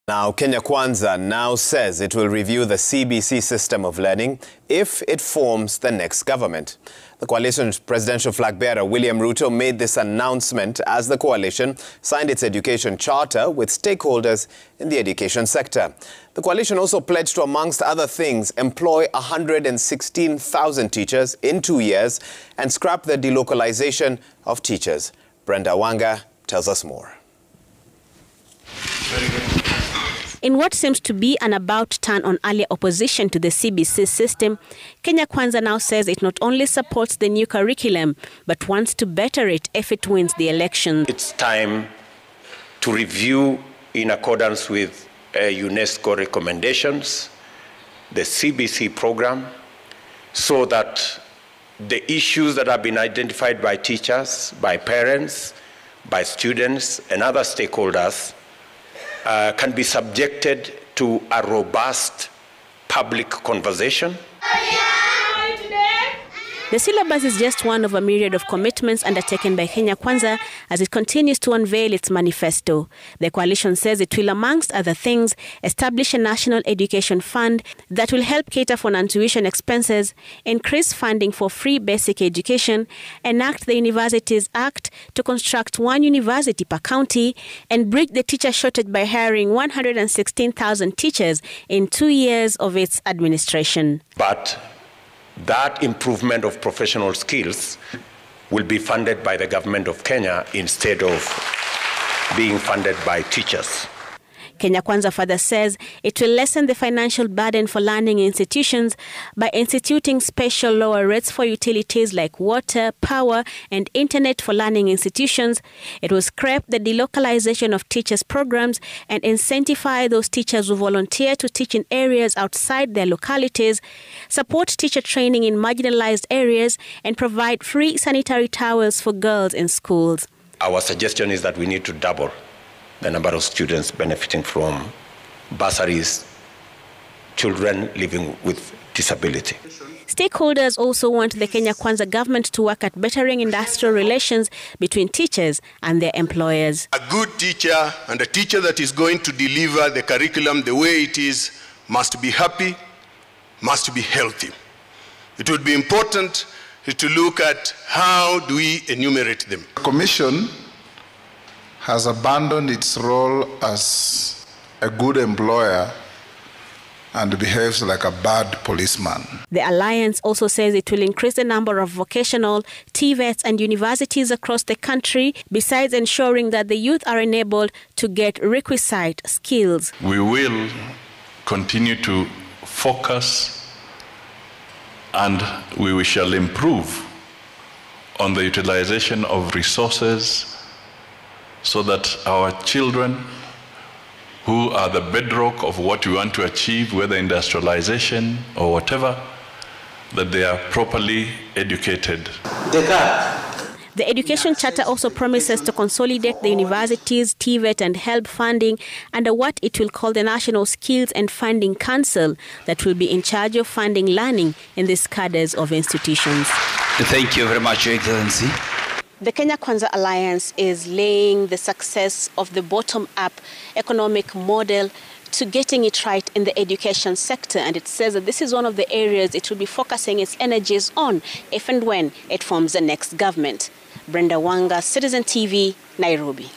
Now, Kenya Kwanza now says it will review the CBC system of learning if it forms the next government. The coalition's presidential flag bearer, William Ruto, made this announcement as the coalition signed its education charter with stakeholders in the education sector. The coalition also pledged to, amongst other things, employ 116,000 teachers in 2 years and scrap the delocalization of teachers. Brenda Wanga tells us more. In what seems to be an about turn on earlier opposition to the CBC system, Kenya Kwanza now says it not only supports the new curriculum, but wants to better it if it wins the election. It's time to review, in accordance with UNESCO recommendations, the CBC program, so that the issues that have been identified by teachers, by parents, by students, and other stakeholders can be subjected to a robust public conversation. The syllabus is just one of a myriad of commitments undertaken by Kenya Kwanza as it continues to unveil its manifesto. The coalition says it will, amongst other things, establish a national education fund that will help cater for non-tuition expenses, increase funding for free basic education, enact the Universities Act to construct one university per county, and bridge the teacher shortage by hiring 116,000 teachers in 2 years of its administration. But that improvement of professional skills will be funded by the government of Kenya instead of being funded by teachers. Kenya Kwanza further says it will lessen the financial burden for learning institutions by instituting special lower rates for utilities like water, power, and internet for learning institutions. It will scrap the delocalization of teachers' programs and incentivize those teachers who volunteer to teach in areas outside their localities, support teacher training in marginalized areas, and provide free sanitary towels for girls in schools. Our suggestion is that we need to double the number of students benefiting from bursaries, children living with disability. Stakeholders also want the Kenya Kwanza government to work at bettering industrial relations between teachers and their employers. A good teacher and a teacher that is going to deliver the curriculum the way it is must be happy, must be healthy. It would be important to look at how do we enumerate them. The Commission has abandoned its role as a good employer and behaves like a bad policeman. The alliance also says it will increase the number of vocational, TVETs and universities across the country, besides ensuring that the youth are enabled to get requisite skills. We will continue to focus and we shall improve on the utilization of resources so that our children, who are the bedrock of what we want to achieve, whether industrialization or whatever, that they are properly educated. The Education Charter also promises to consolidate the universities, TVET and HELB funding under what it will call the National Skills and Funding Council that will be in charge of funding learning in these cadres of institutions. Thank you very much, Your Excellency. The Kenya Kwanza Alliance is laying the success of the bottom-up economic model to getting it right in the education sector, and it says that this is one of the areas it will be focusing its energies on if and when it forms the next government. Brenda Wanga, Citizen TV, Nairobi.